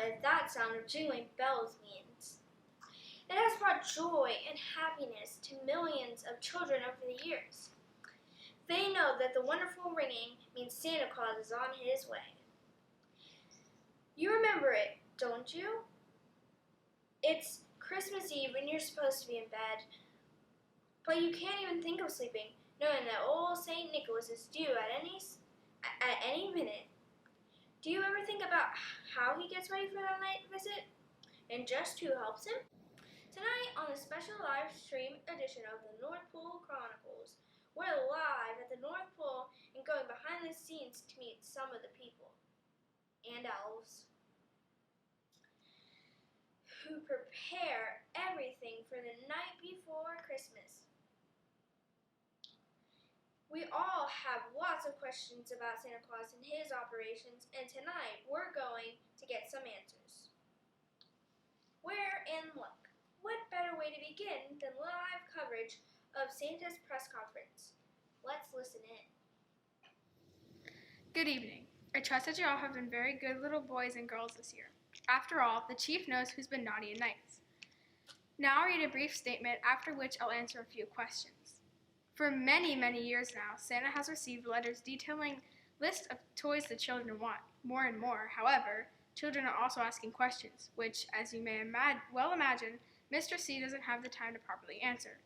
what that sound of jingling bells means. It has brought joy and happiness to millions of children over the years. They know that the wonderful ringing means Santa Claus is on his way. You remember it, don't you? It's Christmas Eve and you're supposed to be in bed, but you can't even think of sleeping, knowing that old St. Nicholas is due at any minute. Do you ever think about how he gets ready for that night visit, and just who helps him? Tonight, on the special live stream edition of the North Pole Chronicles, we're live at the North Pole and going behind the scenes to meet some of the people and elves who prepare everything for the night before Christmas. We all have lots of questions about Santa Claus and his operations, and tonight we're going to get some answers. Where and look, what better way to begin than live coverage of Santa's press conference? Let's listen in. Good evening. I trust that you all have been very good little boys and girls this year. After all, the chief knows who's been naughty and nice. Now I'll read a brief statement, after which I'll answer a few questions. For many, many years now, Santa has received letters detailing lists of toys the children want, more and more. However, children are also asking questions, which, as you may well imagine, Mr. C doesn't have the time to properly answer.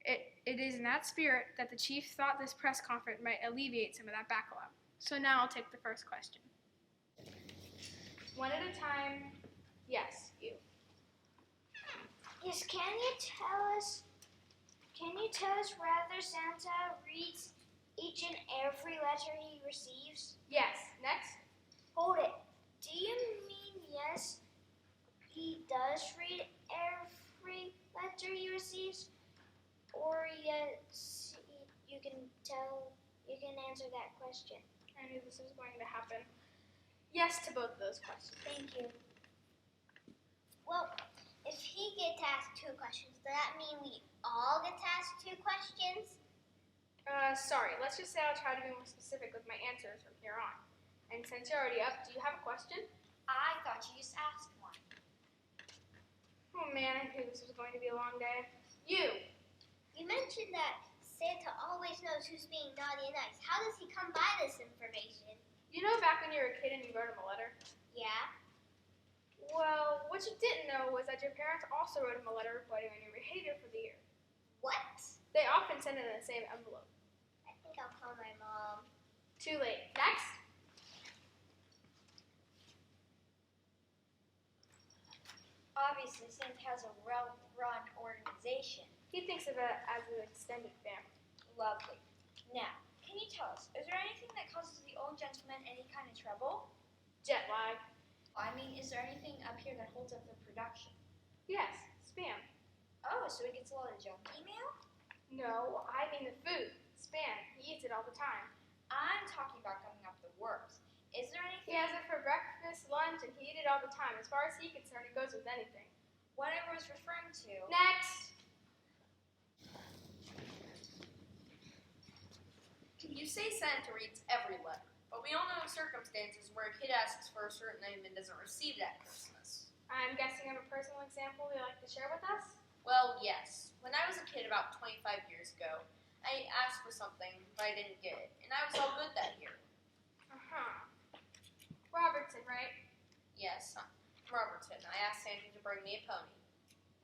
It is in that spirit that the chief thought this press conference might alleviate some of that backlog. So now I'll take the first question. One at a time. Yes, you. Yes, can you tell us whether Santa reads each and every letter he receives? Yes. Next. Hold it. Do you mean yes, he does read every letter he receives? Or yes, you can answer that question. I knew this was going to happen. Yes to both of those questions. Thank you. Well, if he gets asked 2 questions, does that mean we all get to ask 2 questions? Sorry. Let's just say I'll try to be more specific with my answers from here on. And since you're already up, do you have a question? I thought you just asked one. Oh man, I knew this was going to be a long day. You mentioned that Santa always knows who's being naughty and nice. How does he come by this information? You know back when you were a kid and you wrote him a letter? Yeah. Well, what you didn't know was that your parents also wrote him a letter reporting on your behavior for the year. What? They often send it in the same envelope. I think I'll call my mom. Too late. Next. Obviously, Santa has a well-run organization. He thinks of it as an extended family. Lovely. Now, can you tell us, is there anything that causes the old gentleman any kind of trouble? Jet lag. I mean, is there anything up here that holds up the production? Yes, spam. Oh, so he gets a lot of junk email? No, I mean the food. Spam. He eats it all the time. I'm talking about coming up the works. Is there anything? He has it for breakfast, lunch, and he eats it all the time. As far as he's concerned, it goes with anything. Whatever it's referring to. Next. You say Santa reads every letter, but we all know circumstances where a kid asks for a certain item and doesn't receive it at Christmas. I'm guessing you have a personal example you'd like to share with us? Well, yes. When I was a kid about 25 years ago, I asked for something, but I didn't get it, and I was all good that year. Uh-huh. Robertson, right? Yes, Robertson. I asked Santa to bring me a pony.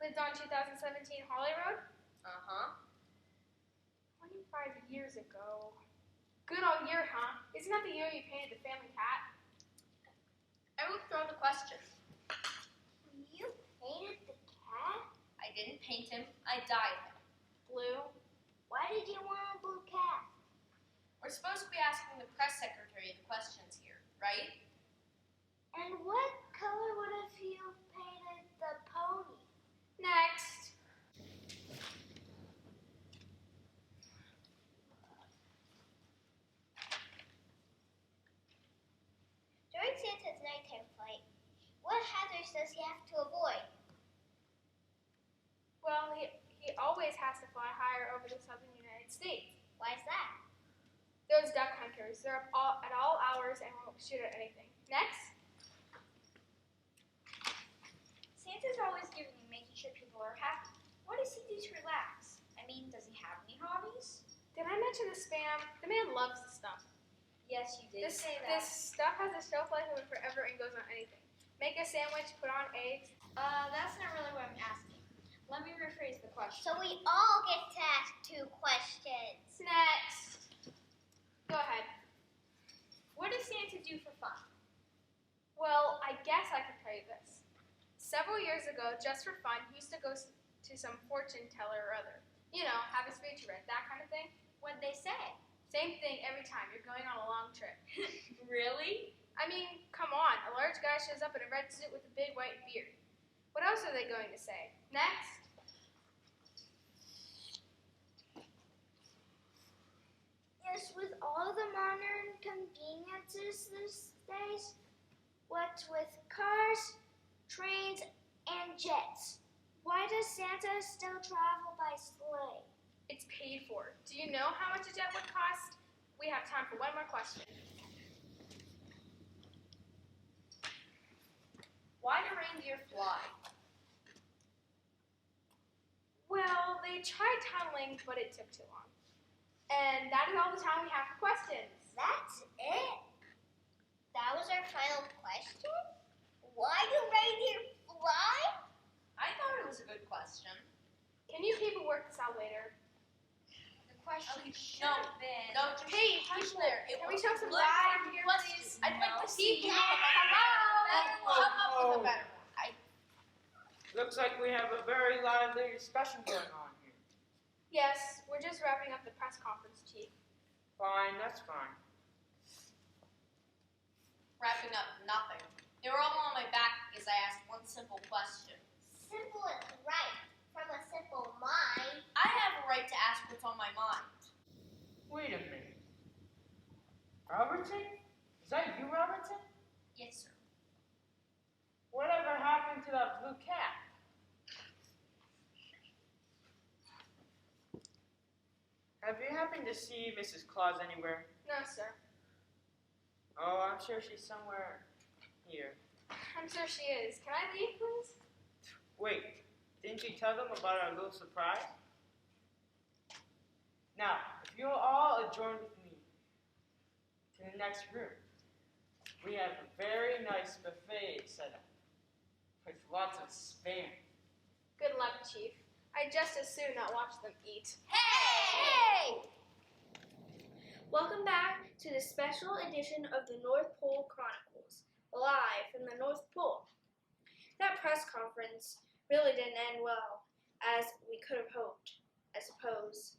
Lived on 2017 Holly Road? Uh-huh. 25 years ago. Good old year, huh? Isn't that the year you painted the family cat? I withdraw the question. You painted the cat? I didn't paint him. I dyed him. Blue. Why did you want a blue cat? We're supposed to be asking the press secretary the questions here, right? And what color would have you painted the pony? Next. During Santa's nighttime flight, what hazards does he have to avoid? Well, he always has to fly higher over the southern United States. Why is that? Those duck hunters, they're up at all hours and won't shoot at anything. Next. Santa's always giving and making sure people are happy. What does he do to relax? I mean, does he have any hobbies? Did I mention the spam? The man loves the stuff. Yes, you did This say that. stuff has a shelf life of forever and goes on anything. Make a sandwich, put on eggs. That's not really what I'm asking. Let me rephrase the question. So we all get to ask 2 questions. Next. Go ahead. What does Santa do for fun? Well, I guess I can tell you this. Several years ago, just for fun, he used to go to some fortune teller or other. You know, have his future read, that kind of thing. What'd they say? Same thing every time. You're going on a long trip. Really? I mean, come on. A large guy shows up in a red suit with a big white beard. What else are they going to say? Next. Yes, with all the modern conveniences these days, what's with cars, trains, and jets? Why does Santa still travel by sleigh? It's paid for. Do you know how much a jet would cost? We have time for one more question. Why do reindeer fly? Well, they tried tunneling, but it took too long. And that is all the time we have for questions. That's it? That was our final question? Why do reindeer fly? I thought it was a good question. Can you people work this out later? The question Okay, should have been. No, just Hey, hush people, there. can we show some Look, live here, please? I'd like to see you. Hello? Come up with a better one. Looks like we have a very lively discussion going on here. Yes, we're just wrapping up the press conference, Chief. Fine, that's fine. Wrapping up nothing. They were all on my back because I asked one simple question. Simple is right. From a simple mind. I have a right to ask what's on my mind. Wait a minute. Robertson? Is that you, Robertson? Yes, sir. Whatever happened to that blue cat? Have you happened to see Mrs. Claus anywhere? No, sir. Oh, I'm sure she's somewhere here. I'm sure she is. Can I leave, please? Wait, didn't you tell them about our little surprise? Now, if you'll all adjourn with me to the next room, we have a very nice buffet set up with lots of spam. Good luck, Chief. I'd just as soon not watch them eat. Hey! Welcome back to the special edition of the North Pole Chronicles, live from the North Pole. That press conference really didn't end well, as we could have hoped, I suppose.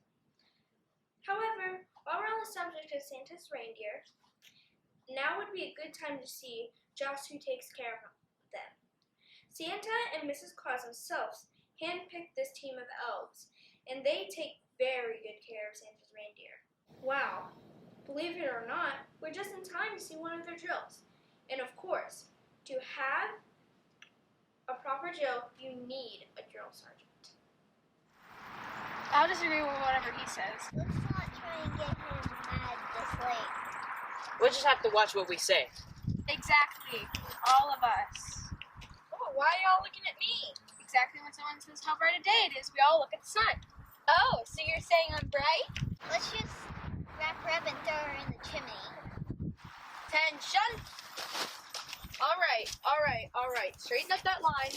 However, while we're on the subject of Santa's reindeer, now would be a good time to see just who takes care of them. Santa and Mrs. Claus themselves handpicked this team of elves, and they take very good care of Santa's reindeer. Wow, believe it or not, we're just in time to see one of their drills. And of course, to have a proper drill, you need a drill sergeant. I'll disagree with whatever he says. Let's not try and get him mad this late. We'll just have to watch what we say. Exactly. All of us. Oh, why are y'all looking at me? Exactly when someone says how bright a day it is, we all look at the sun. Oh, so you're saying I'm bright? Let's just wrap her up and throw her in the chimney. Attention! All right. Straighten up that line.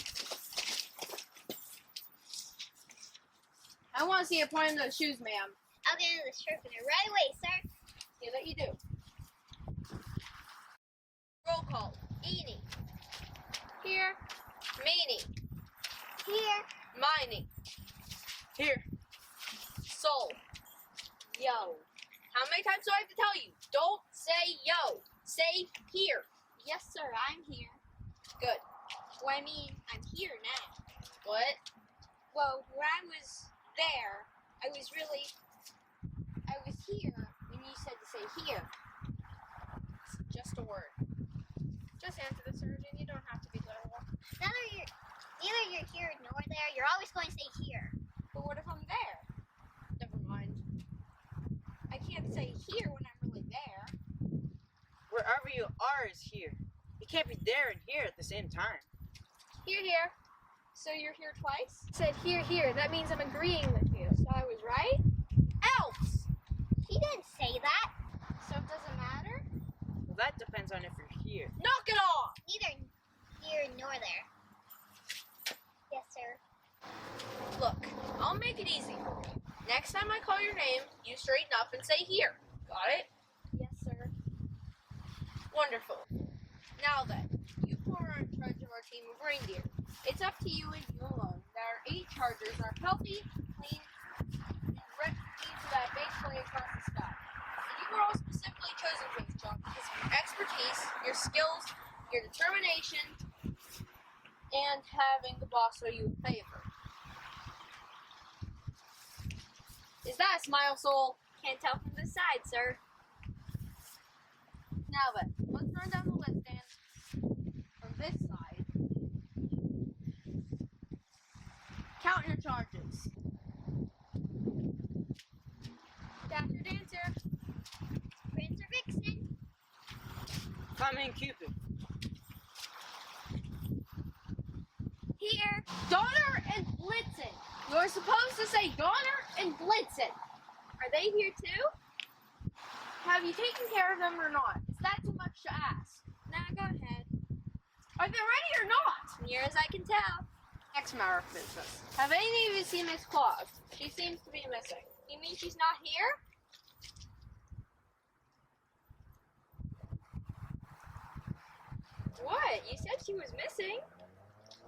I want to see you point in those shoes, ma'am. I'll get into the sharpener right away, sir. See that you do. Roll call. Eating. Here. Meaning. Here. Mining. Here. Soul. Yo. How many times do I have to tell you? Don't say yo. Say here. Yes, sir, I'm here. Good. Well, I mean, I'm here now. What? Well, when I was there, I was here when you said to say here. It's just a word. Just answer the surgeon. You don't have to be literal. Neither you're here nor there. You're always going to say here. But what if I'm there? Never mind. I can't say here when I'm really there. Wherever you are is here. You can't be there and here at the same time. Here. So you're here twice? Said here, here. That means I'm agreeing with you. So I was right? Else! He didn't say that. So it doesn't matter? Well, that depends on if you're here. Knock it off! Neither here nor there. Yes, sir. Look, I'll make it easy for you. Next time I call your name, you straighten up and say here. Got it? Yes, sir. Wonderful. Now then, you four are in charge of our team of reindeer. It's up to you and you alone that our 8 chargers are healthy, clean, and ready for that big play across the sky. And you were all specifically chosen for this job because of your expertise, your skills, your determination, and having the boss owe you a favor. Is that a smile, soul? Can't tell from the side, sir. Now then, let's run down the list, Dan. From this side. Count your charges. Dr. Dancer. Prince or Vixen? Come in, Cupid. Here. Donner and Blitzen. You're supposed to say Donner and Blitzen. Are they here too? Have you taken care of them or not? Is that too much to ask? Nah, go ahead. Are they ready or not? Near as I can tell. Next Mara Princess. Have any of you seen Miss Claus? She seems to be missing. You mean she's not here? What? You said she was missing.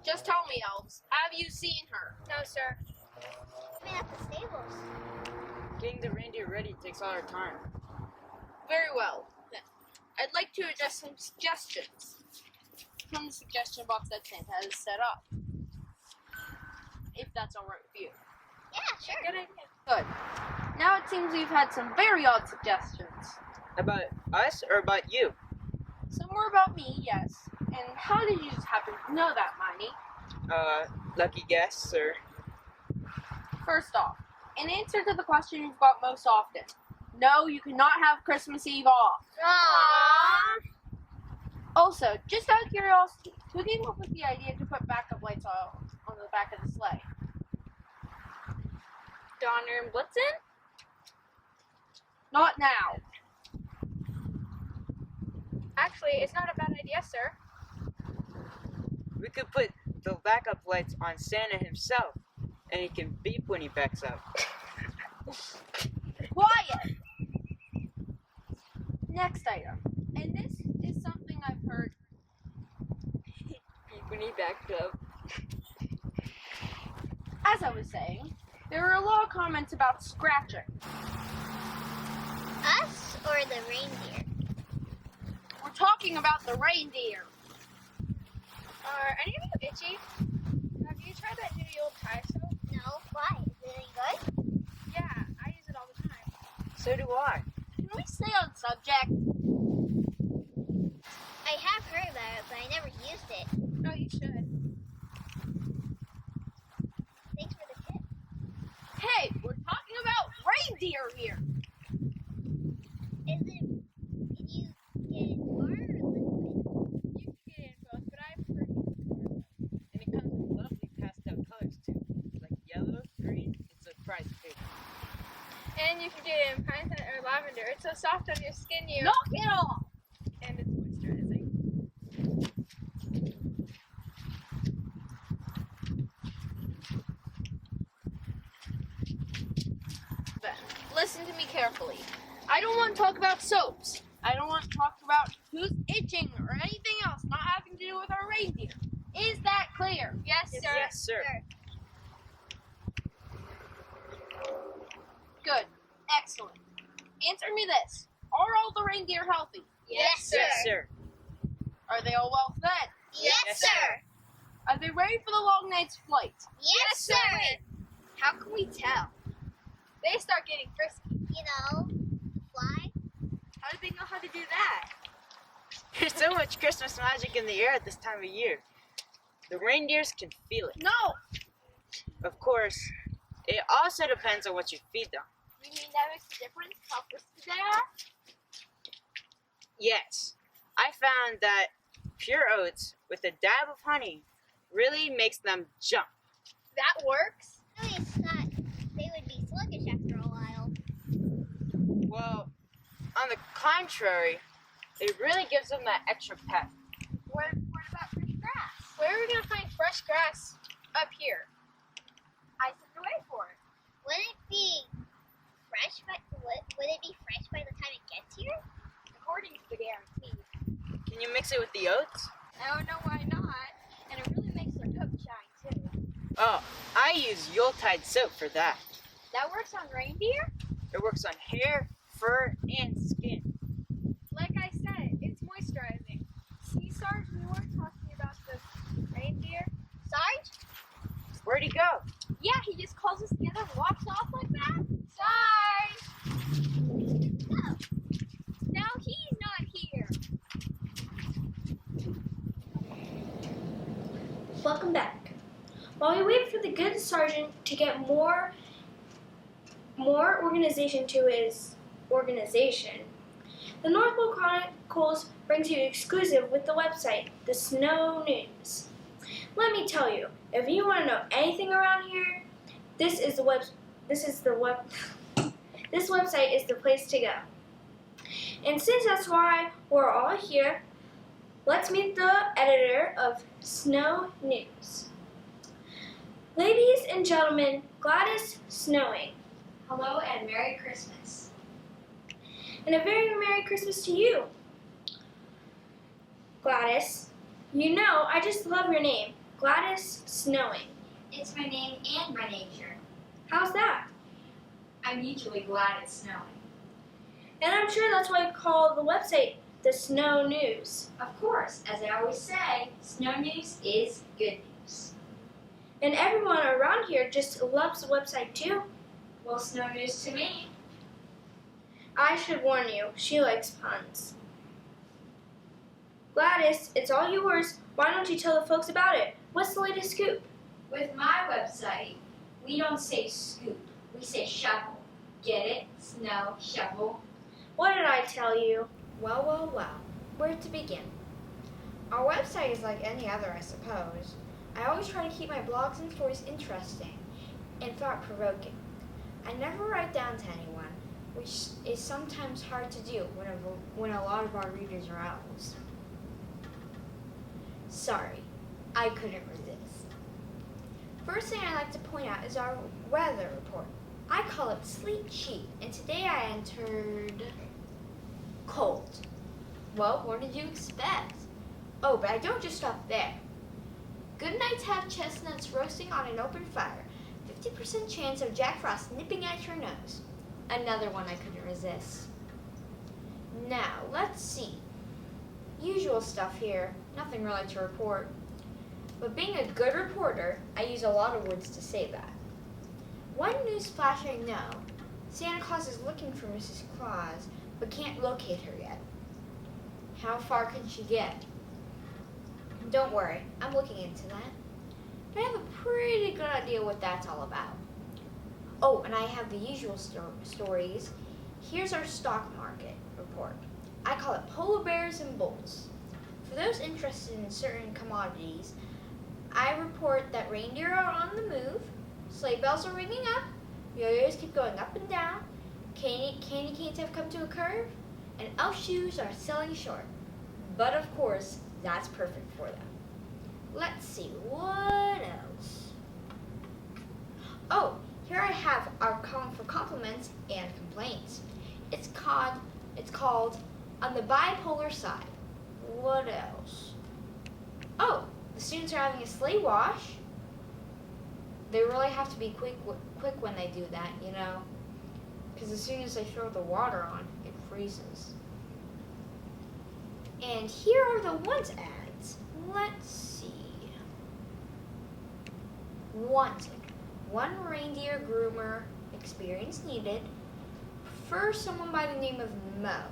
Just tell me, elves. Have you seen her? No, sir. I'm at the stables. Getting the reindeer ready takes all our time. Very well. Then, I'd like to address some suggestions from the suggestion box that Santa has set up. If that's alright with you. Yeah, sure. Good idea. Good. Now it seems we've had some very odd suggestions. About us or about you? Some were about me, yes. And how did you just happen to know that, Miney? Lucky guess, sir. First off, in answer to the question you've got most often, no, you cannot have Christmas Eve off. Aww. Also, just out of curiosity, who came up with the idea to put backup lights on the back of the sleigh? Donner and Blitzen? Not now. Actually, it's not a bad idea, sir. We could put the backup lights on Santa himself, and he can beep when he backs up. Quiet! Next item. And this is something I've heard. Beep when he backed up. As I was saying, there were a lot of comments about scratching. Us or the reindeer? We're talking about the reindeer. Are any of you itchy? Have you tried that new old Thai soap? No. Why? Is it any good? Yeah, I use it all the time. So do I. Can we stay on subject? I have heard about it, but I never used it. No, you should. Thanks for the tip. Hey, we're talking about reindeer here. Is it? Can you get it hard or liquid? You can get it in both, but I prefer to use the bar. And it comes in lovely pastel colors too, like yellow, green, and surprise pink. And you can get it in pine scent or lavender. It's so soft on your skin, you. Knock it off! And it's moisturizing. Then, listen to me carefully. I don't want to talk about soaps. I don't want to talk about who's itching or anything else not having to do with our reindeer. Is that clear? Yes, sir. Yes, sir. Good. Excellent. Answer me this. Are all the reindeer healthy? Yes, sir. Yes, sir. Are they all well fed? Yes, Yes, sir. Are they ready for the long night's flight? Yes, sir. How can we tell? They start getting frisky. You know, fly. How do they know how to do that? There's so much Christmas magic in the air at this time of year. The reindeers can feel it. No! Of course, it also depends on what you feed them. You mean that makes a difference how frisky they are? Yes, I found that pure oats with a dab of honey really makes them jump. That works. At least thought they would be sluggish after a while. Well, on the contrary, it really gives them that extra pep. What about fresh grass? Where are we going to find fresh grass up here? I sent away for it. Wouldn't it be fresh by the time it gets here? According to the guarantee. Can you mix it with the oats? Oh, no, why not? And it really makes their coat shine, too. Oh, I use Yuletide soap for that. That works on reindeer? It works on hair, fur, and skin. Like I said, it's moisturizing. See, Sarge, we weren't talking about the reindeer. Sarge? Where'd he go? Yeah, he just calls us together and walks off like that. Sarge! No. Now he's not here. Welcome back. While we wait for the good sergeant to get more organization to his organization, the Northwood Chronicles brings you exclusive with the website, the Snow News. Let me tell you, if you want to know anything around here, this website is the place to go. And since that's why we're all here, let's meet the editor of Snow News. Ladies and gentlemen, Gladys Snowing. Hello and Merry Christmas. And a very Merry Christmas to you. Gladys, you know I just love your name, Gladys Snowing. It's my name and my nature. How's that? I'm usually glad it's snowing. And I'm sure that's why you call the website the Snow News. Of course, as I always say, snow news is good news. And everyone around here just loves the website too. Well, snow news to me. I should warn you, she likes puns. Gladys, it's all yours. Why don't you tell the folks about it? What's the latest scoop? With my website, we don't say scoop, we say shovel. Get it? Snow, shovel. What did I tell you? Well, well, well. Where to begin? Our website is like any other, I suppose. I always try to keep my blogs and stories interesting and thought-provoking. I never write down to anyone, which is sometimes hard to do when a lot of our readers are owls. Sorry, I couldn't resist. First thing I'd like to point out is our weather report. I call it Sleep Sheet, and today I entered cold. Well, what did you expect? Oh, but I don't just stop there. Good nights have chestnuts roasting on an open fire. 50% chance of Jack Frost nipping at your nose. Another one I couldn't resist. Now, let's see. Usual stuff here, nothing really to report. But being a good reporter, I use a lot of words to say that. One news flash I know, Santa Claus is looking for Mrs. Claus, but can't locate her yet. How far can she get? Don't worry, I'm looking into that. But I have a pretty good idea what that's all about. Oh, and I have the usual stories. Here's our stock market report. I call it Polar Bears and Bulls. For those interested in certain commodities, I report that reindeer are on the move, sleigh bells are ringing up, yo-yos keep going up and down, candy canes have come to a curve, and elf shoes are selling short. But of course, that's perfect for them. Let's see, what else? Oh, here I have our column for compliments and complaints. It's called On the Bipolar Side. What else? Oh, the students are having a sleigh wash. They really have to be quick when they do that, you know, because as soon as they throw the water on, it freezes. And here are the once ads. Let's see. Wanted. One reindeer groomer, experience needed. Prefer someone by the name of Mo.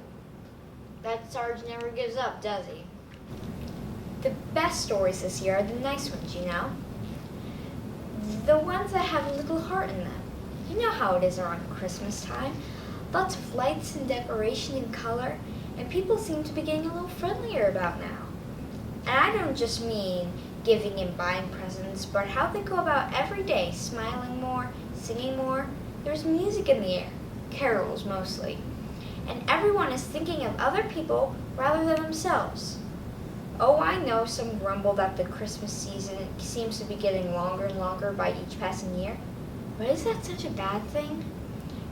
That Sarge never gives up, does he? The best stories this year are the nice ones, you know. The ones that have a little heart in them. You know how it is around Christmas time. Lots of lights and decoration and color, and people seem to be getting a little friendlier about now. And I don't just mean giving and buying presents, but how they go about every day, smiling more, singing more. There's music in the air, carols mostly, and everyone is thinking of other people rather than themselves. Oh, I know some grumble that the Christmas season seems to be getting longer and longer by each passing year, but is that such a bad thing?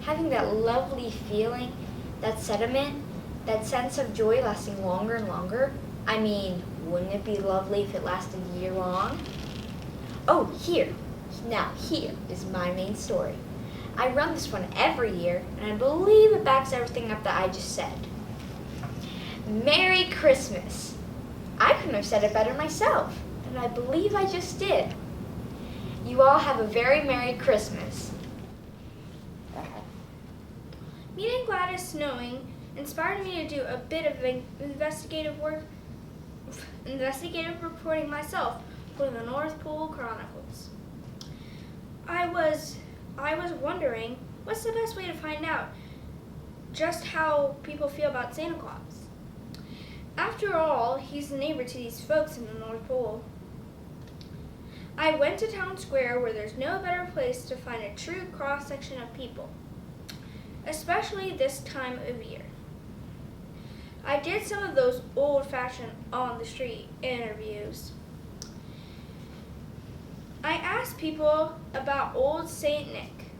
Having that lovely feeling, that sentiment, that sense of joy lasting longer and longer? I mean, wouldn't it be lovely if it lasted a year long? Oh, here is my main story. I run this one every year, and I believe it backs everything up that I just said. Merry Christmas! I couldn't have said it better myself, and I believe I just did. You all have a very Merry Christmas. Meeting Gladys Snowing inspired me to do a bit of investigative reporting myself for the North Pole Chronicles. I was wondering, what's the best way to find out just how people feel about Santa Claus? After all, he's a neighbor to these folks in the North Pole. I went to town square where there's no better place to find a true cross-section of people, especially this time of year. I did some of those old-fashioned on-the-street interviews. I asked people about old Saint Nick.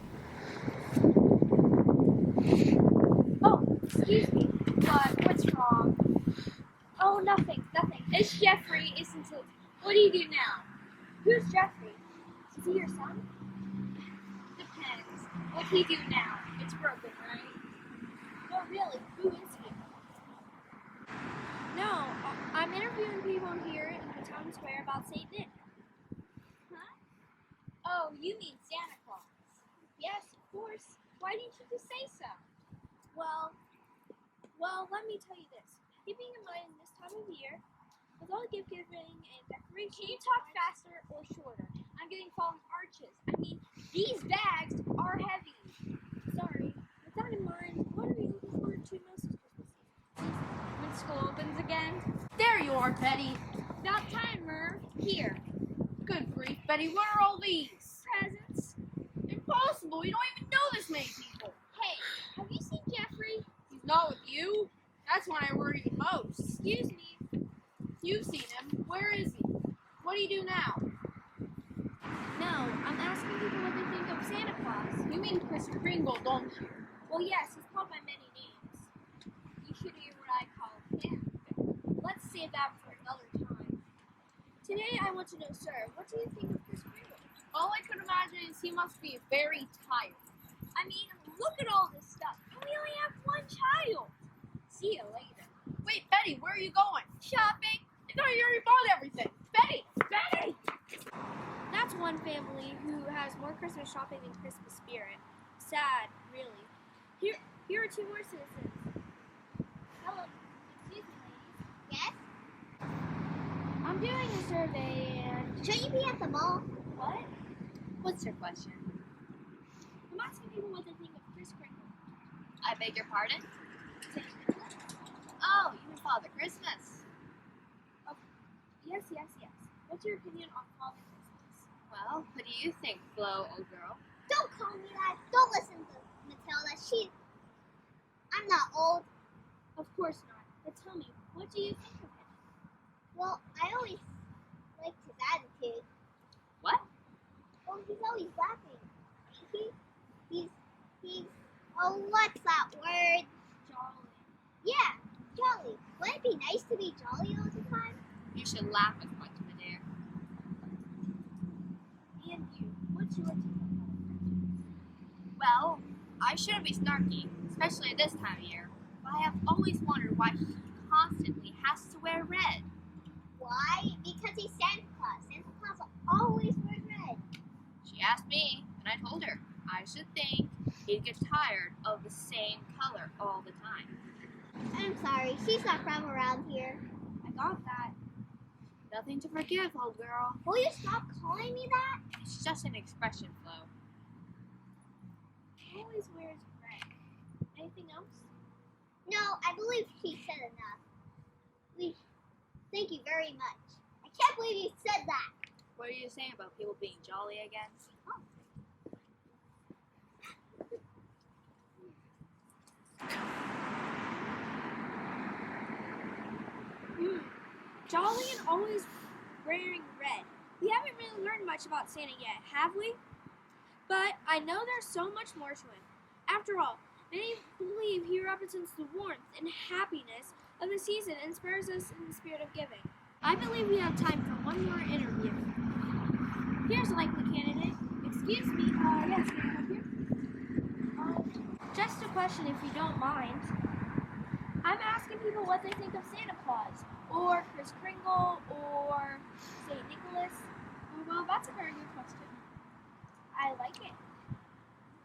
Oh, excuse me. What's wrong? Oh, nothing. It's Jeffrey, isn't it? What do you do now? Who's Jeffrey? Is he your son? Depends. What do you do now? It's broken, right? No, really. Who is he? No, I'm interviewing people here in the town square about Saint Nick. Huh? Oh, you mean Santa Claus. Yes, of course. Why didn't you just say so? Well, let me tell you this. Keeping in mind this time of year, with all gift giving and decorations. Can you talk faster or shorter? I'm getting fallen arches. I mean, these bags are heavy. Sorry. With that in mind, what are you looking forward to most this Christmas season? When school opens again. There you are, Betty. About time, Merv. Here. Good grief, Betty, what are all these? Presents. Impossible, you don't even know this many people. Hey, have you seen Jeffrey? He's not with you. That's when I worry the most. Excuse me. You've seen him. Where is he? What do you do now? No, I'm asking people what they think of Santa Claus. You mean Chris Kringle, don't you? Well, yes, he's called by many names. You should hear what I call him. Let's save that for another time. Today, I want to know, sir, what do you think of Chris Kringle? All I could imagine is he must be very tired. I mean, look at all this stuff. And we only have one child. See you later. Wait, Betty, where are you going? Shopping. I thought you already bought everything. Betty! Betty! That's one family who has more Christmas shopping than Christmas spirit. Sad, really. Here are two more citizens. Hello. Excuse me, ladies. Yes? I'm doing a survey and... Shouldn't you be at the mall? What? What's your question? I'm asking people what they think of Chris Kringle. I beg your pardon? Oh, you mean Father Christmas? Yes. What's your opinion on Father Christmas? Well, what do you think, Flo, old girl? Don't call me that. Don't listen to Matilda. I'm not old. Of course not. But tell me, what do you think of him? Well, I always liked his attitude. What? Well, he's always laughing. He's, oh, what's that word? Jolly. Yeah, jolly. Wouldn't it be nice to be jolly all the time? You should laugh as much, my dear. And you, what's your take on Father Christmas? Well, I shouldn't be snarky, especially at this time of year, but I have always wondered why he constantly has to wear red. Why? Because he's Santa Claus. Santa Claus always wears red. She asked me, and I told her I should think he'd get tired of the same color all the time. I'm sorry, she's not from around here. I got that. Nothing to forgive, old girl. Will you stop calling me that? It's just an expression, Flo. He always wears red. Anything else? No, I believe she said enough. Thank you very much. I can't believe you said that. What are you saying about people being jolly again? Jolly and always wearing red. We haven't really learned much about Santa yet, have we? But I know there's so much more to him. After all, many believe he represents the warmth and happiness of the season and inspires us in the spirit of giving. I believe we have time for one more interview. Here's a likely candidate. Excuse me, yes, can I help you? Just a question if you don't mind. I'm asking people what they think of Santa Claus, or Kris Kringle, or St. Nicholas. Well, that's a very good question. I like it.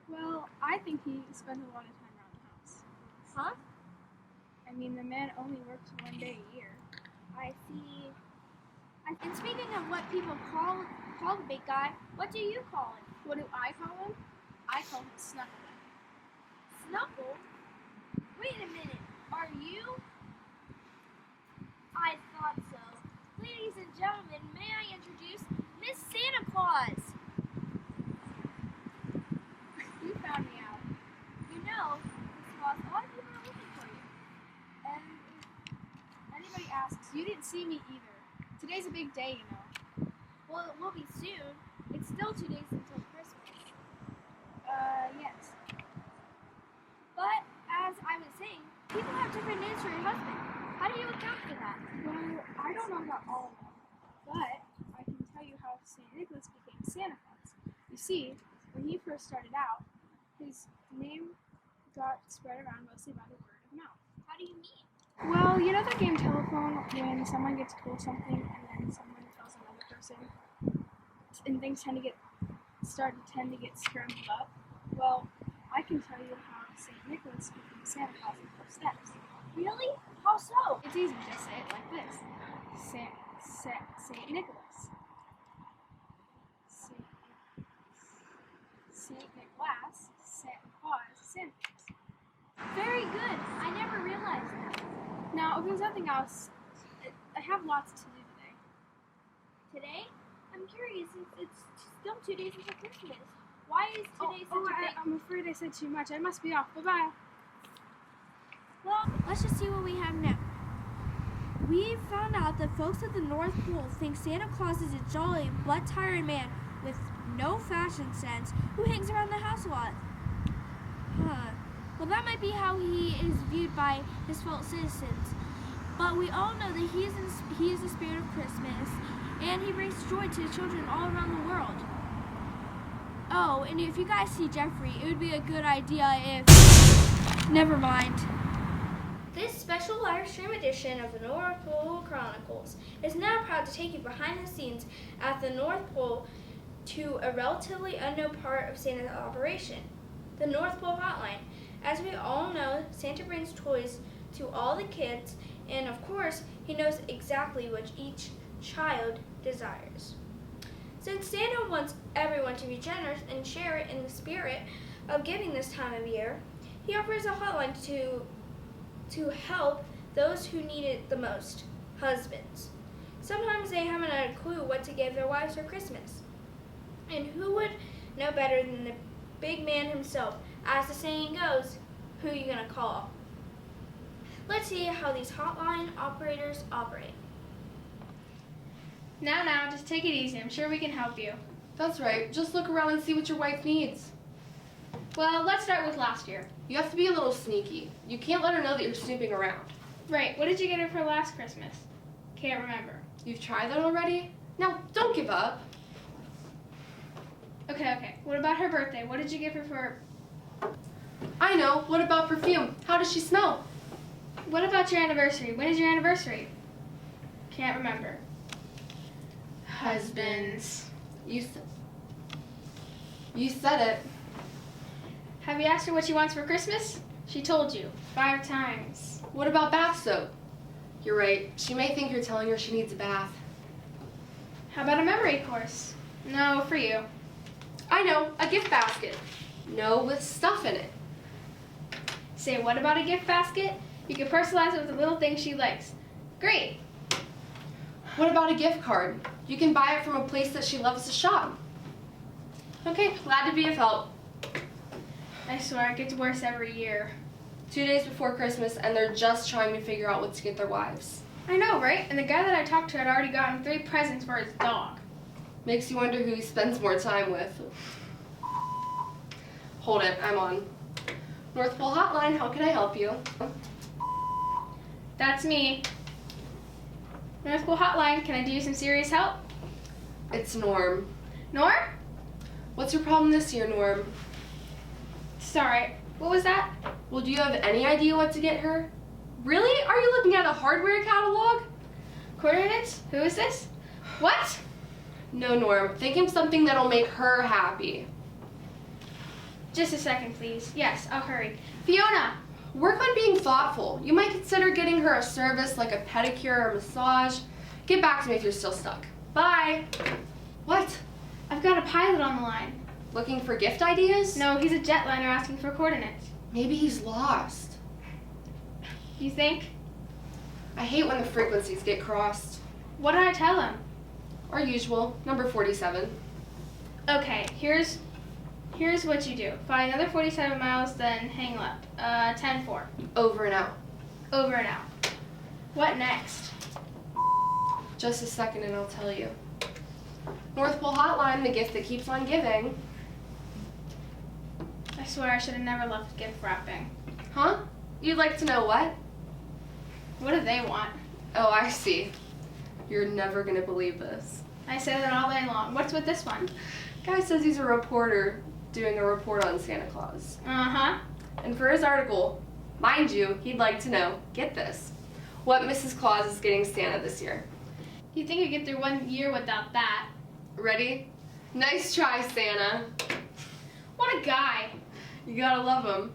Well, I think he spends a lot of time around the house. Huh? I mean, the man only works one day a year. I see. And speaking of what people call the big guy, what do you call him? What do I call him? I call him Snuffle. Snuffle? Wait a minute. Are you? I thought so. Ladies and gentlemen, may I introduce Miss Santa Claus? You found me out. You know, Miss Claus, a lot of people are looking for you. And if anybody asks, you didn't see me either. Today's a big day, you know. Well, it will be soon. It's still 2 days until Christmas. Yes. But, as I was saying, people have different names for your husband. How do you account for that? Well, I don't know about all of them, but I can tell you how St. Nicholas became Santa Claus. You see, when he first started out, his name got spread around mostly by the word of mouth. How do you mean? Well, you know the game telephone when someone gets told something and then someone tells another person and things tend to get scrambled up? Well, I can tell you how St. Nicholas became Santa Claus in 4 steps. Really? How so? It's easy, just say it like this. Saint Nicholas. Saint Nicholas, Santa Claus, Santa Claus. Very good. I never realized that. Now, if there's nothing else, I have lots to do today. Today? I'm curious, it's still 2 days until Christmas. Why is today such a big... I'm afraid I said too much. I must be off. Bye-bye. Well, let's just see what we have now. We've found out that folks at the North Pole think Santa Claus is a jolly but tired man with no fashion sense who hangs around the house a lot. Well, that might be how he is viewed by his fellow citizens. But we all know that he is the spirit of Christmas, and he brings joy to children all around the world. Oh, and if you guys see Jeffrey, it would be a good idea if... Never mind. This special live stream edition of the North Pole Chronicles is now proud to take you behind the scenes at the North Pole to a relatively unknown part of Santa's operation, the North Pole Hotline. As we all know, Santa brings toys to all the kids, and of course, he knows exactly what each child desires. Since Santa wants everyone to be generous and share it in the spirit of giving this time of year, he offers a hotline to help those who need it the most, husbands. Sometimes they haven't a clue what to give their wives for Christmas. And who would know better than the big man himself? As the saying goes, who are you going to call? Let's see how these hotline operators operate. Now, just take it easy. I'm sure we can help you. That's right. Just look around and see what your wife needs. Well, let's start with last year. You have to be a little sneaky. You can't let her know that you're snooping around. Right. What did you get her for last Christmas? Can't remember. You've tried that already? Now, don't give up. Okay. What about her birthday? What did you give her for... I know. What about perfume? How does she smell? What about your anniversary? When is your anniversary? Can't remember. Husbands. You said it. Have you asked her what she wants for Christmas? She told you 5 times. What about bath soap? You're right. She may think you're telling her she needs a bath. How about a memory course? No, for you. I know. A gift basket. No, with stuff in it. Say, what about a gift basket? You can personalize it with the little things she likes. Great. What about a gift card? You can buy it from a place that she loves to shop. Okay, glad to be of help. I swear it gets worse every year. 2 days before Christmas, and they're just trying to figure out what to get their wives. I know, right? And the guy that I talked to had already gotten 3 presents for his dog. Makes you wonder who he spends more time with. Hold it, I'm on. North Pole Hotline, how can I help you? That's me. North Pole Hotline, can I do you some serious help? It's Norm. Norm? What's your problem this year, Norm? Sorry, what was that? Well, do you have any idea what to get her? Really? Are you looking at a hardware catalog? Coordinates? Who is this? What? No, Norm. Think of something that'll make her happy. Just a second, please. Yes, I'll hurry. Fiona! Work on being thoughtful. You might consider getting her a service like a pedicure or massage. Get back to me if you're still stuck. Bye. What? I've got a pilot on the line. Looking for gift ideas? No, he's a jetliner asking for coordinates. Maybe he's lost. You think? I hate when the frequencies get crossed. What did I tell him? Our usual, number 47. Okay, here's what you do. Fly another 47 miles, then hang left. 10-4. Over and out. Over and out. What next? Just a second and I'll tell you. North Pole Hotline, the gift that keeps on giving. I swear I should have never left gift wrapping. Huh? You'd like to know what? What do they want? Oh, I see. You're never gonna believe this. I say that all day long. What's with this one? Guy says he's a reporter doing a report on Santa Claus. Uh-huh. And for his article, mind you, he'd like to know, get this, what Mrs. Claus is getting Santa this year. You think you'd get through 1 year without that? Ready? Nice try, Santa. What a guy. You gotta love him.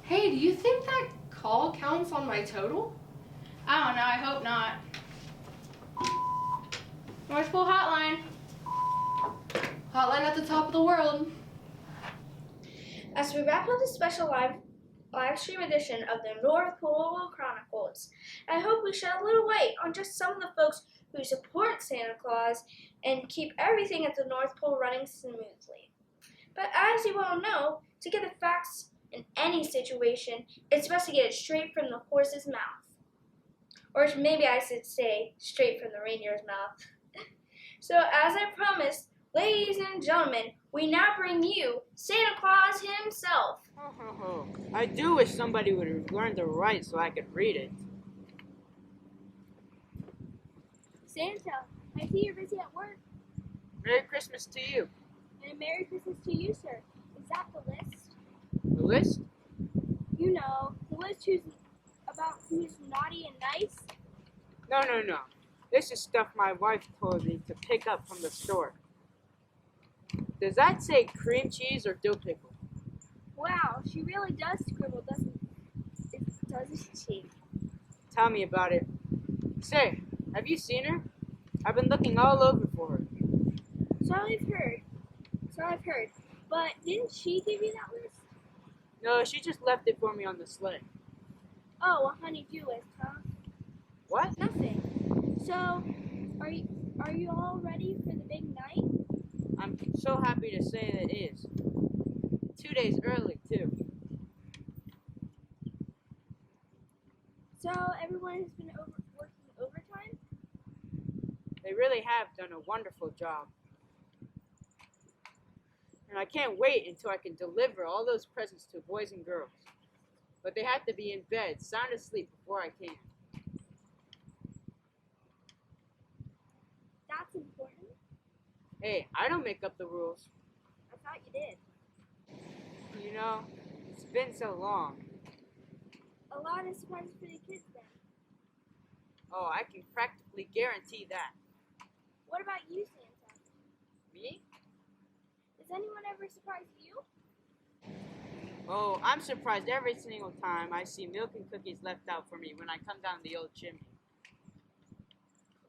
Hey, do you think that call counts on my total? I don't know, I hope not. North Pole Hotline. Hotline at the top of the world. As we wrap up this special live stream edition of the North Pole Chronicles, I hope we shed a little light on just some of the folks who support Santa Claus and keep everything at the North Pole running smoothly. But as you all know, to get the facts in any situation, it's best to get it straight from the horse's mouth. Or maybe I should say, straight from the reindeer's mouth. So as I promised, ladies and gentlemen, we now bring you Santa Claus himself. I do wish somebody would have learned to write so I could read it. Santa, I see you're busy at work. Merry Christmas to you. And a Merry Christmas to you, sir. Is that the list? The list? You know, the list about who's naughty and nice. No. This is stuff my wife told me to pick up from the store. Does that say cream cheese or dill pickle? Wow, she really does scribble, doesn't she? Tell me about it. Say, have you seen her? I've been looking all over for her. So I've heard. But didn't she give you that list? No, she just left it for me on the sleigh. Oh, a honey-do list, huh? What? Nothing. So, are you all ready for the big night? I'm so happy to say that it is. 2 days early, too. So, everyone has been working overtime? They really have done a wonderful job. And I can't wait until I can deliver all those presents to boys and girls. But they have to be in bed, sound asleep, before I can. That's important. Hey, I don't make up the rules. I thought you did. You know, it's been so long. A lot of surprises for the kids then. Oh, I can practically guarantee that. What about you, Santa? Me? Does anyone ever surprise you? Oh, I'm surprised every single time I see milk and cookies left out for me when I come down the old chimney.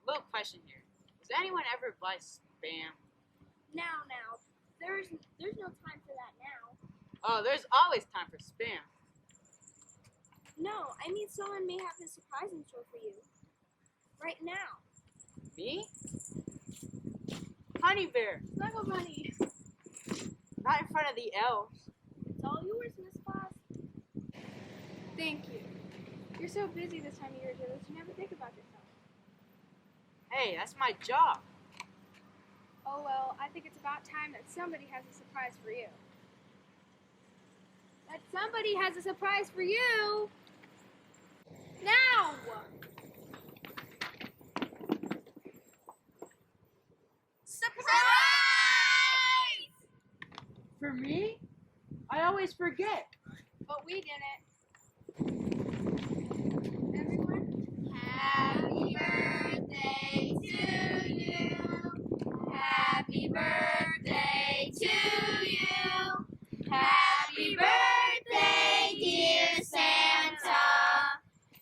Little question here. Does anyone ever buy Spam? Now, there's no time for that now. Oh, there's always time for Spam. No, I mean someone may have a surprise in store for you. Right now. Me? Honey Bear. Snuggle Bunny. Not in front of the elves. It's all yours, Miss Claus. Thank you. You're so busy this time of year, Joe, that you never think about yourself. Hey, that's my job. Oh well, I think it's about time that somebody has a surprise for you. That somebody has a surprise for you! Now! Surprise! For me? I always forget. But we didn't. Everyone? Happy birthday to you. Happy birthday to you. Happy birthday, dear Santa.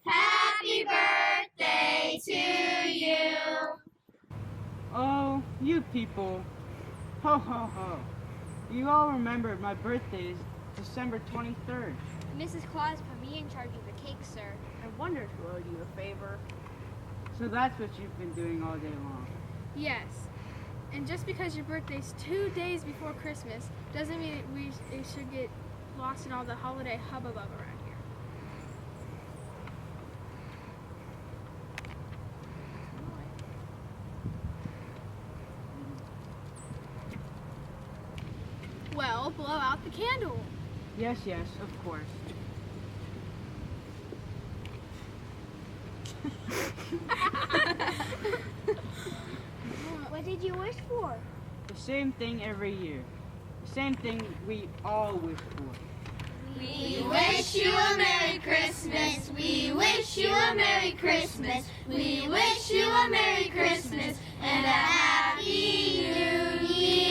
Happy birthday to you. Oh, you people. Ho, ho, ho. You all remember my birthday is December 23rd. Mrs. Claus put me in charge of the cake, sir. I wondered who owed you a favor. So that's what you've been doing all day long. Yes. And just because your birthday's 2 days before Christmas doesn't mean it should get lost in all the holiday hubbub around here. Well, blow out the candle. Yes, yes, of course. What did you wish for? The same thing every year. The same thing we all wish for. We wish you a Merry Christmas. We wish you a Merry Christmas. We wish you a Merry Christmas and a Happy New Year.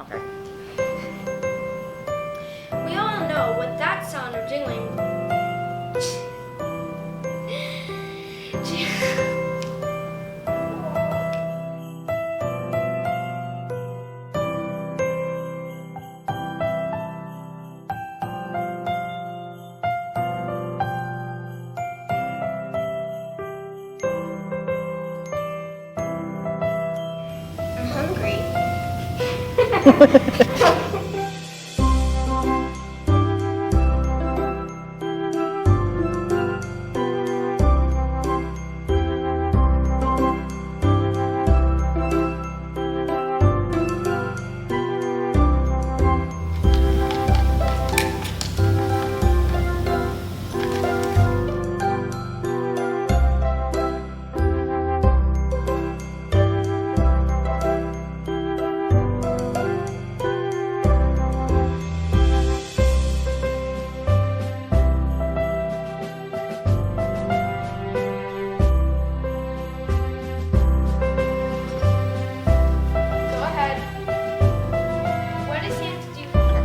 Okay. We all know what that sound of jingling. I'm hungry. Go ahead. What does Santa do for her?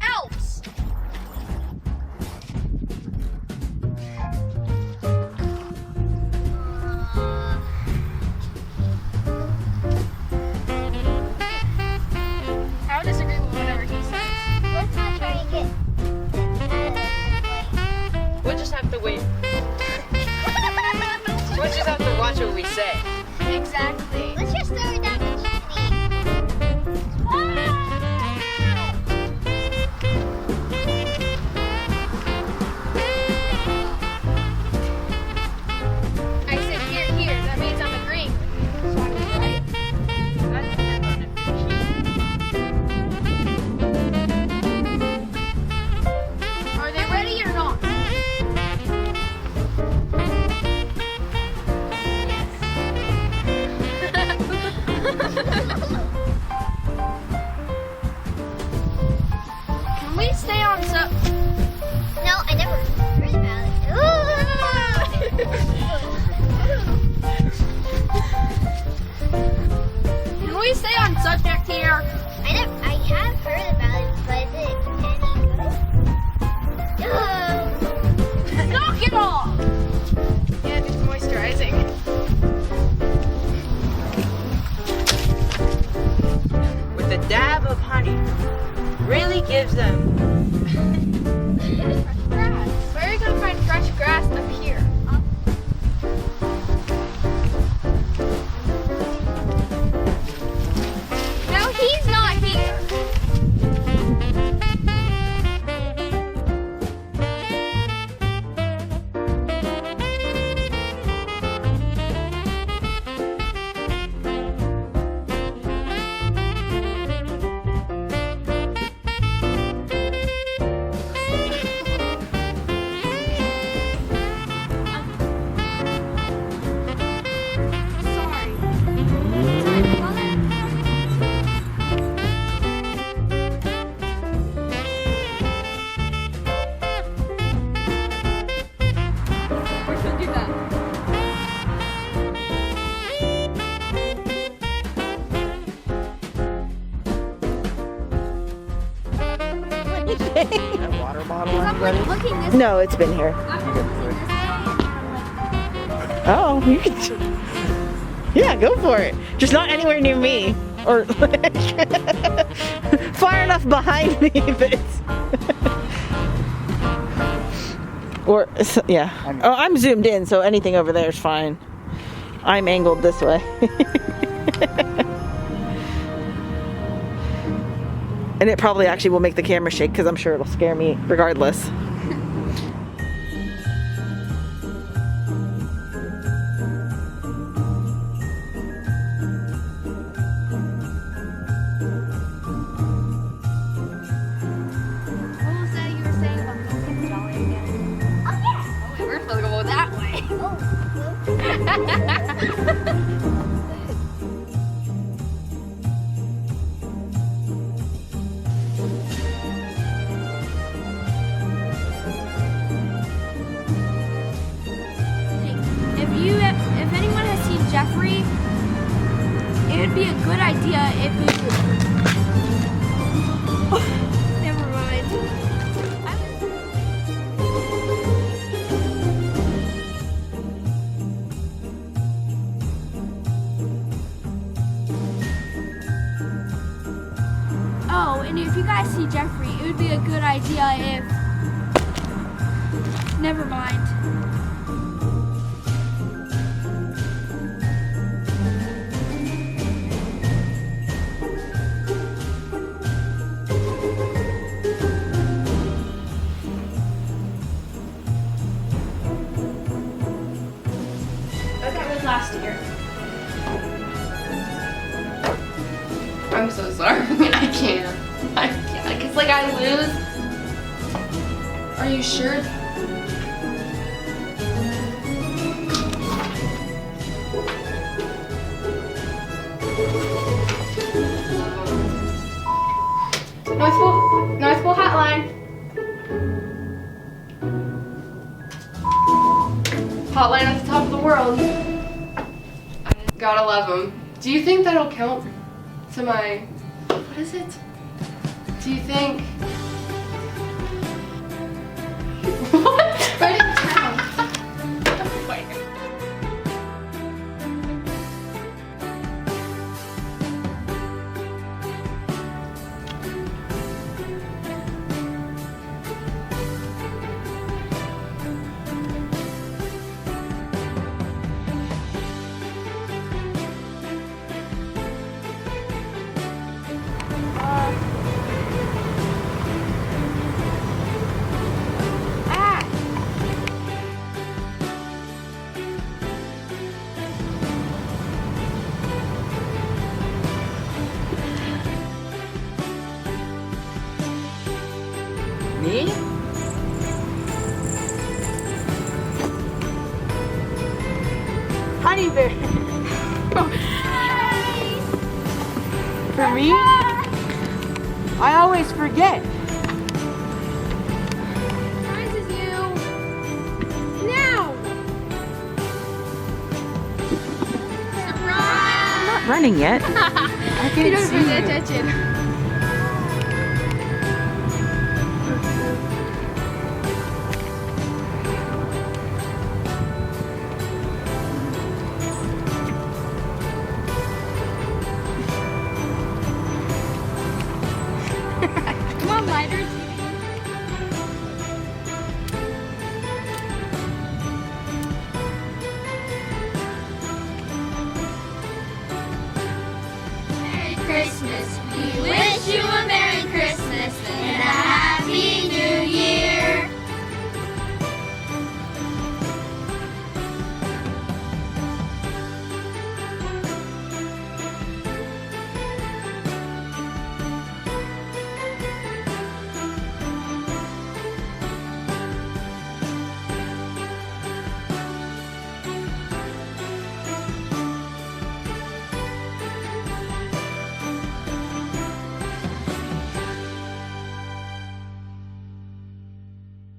Elves! I would disagree with whatever he says. Let's not try and get out of this We'll just have to wait. We'll just have to watch what we say. Exactly. Let's just throw it down the chimney. I said here. That means I'm agreeing. So I was right. That depends on if Are they ready or not? Can we stay on sub? No, I never heard about it. Can we stay on subject here? I have heard about it, but is it any good? Knock it off! And it's moisturizing. with a dab of honey, really gives them. Grass. Where are you gonna find fresh grass up here? Now he's not here. Sorry. Sorry, Mother. We should do that. That water bottle I'm already? like looking this No, it's been here. I'm looking this way and I'm like, Oh, you can. Yeah, go for it. Just not anywhere near me. Or like, far enough behind me if it's. Or, yeah. Oh, I'm zoomed in, so anything over there is fine. I'm angled this way. And it probably actually will make the camera shake because I'm sure it'll scare me regardless. What was that you were saying about Milton Jolly again? Oh, yeah. Oh, we're supposed to go that way. If anyone has seen Jeffrey, it would be a good idea if you. Never mind. Oh, and if you guys see Jeffrey, it would be a good idea if. Never mind. That was last year. I'm so sorry. I can't. Cause like I lose. Are you sure? North Pole hotline. Hotline at the top of the world. Gotta love them. Do you think that'll count to my, what is it? Do you think? What? Write it down. Wait. Me? Honey bear. For me? I always forget. Surprise is you. Now. Surprise. I'm not running yet. I You can't don't see pay you. attention. Come on, lighter. Merry Christmas.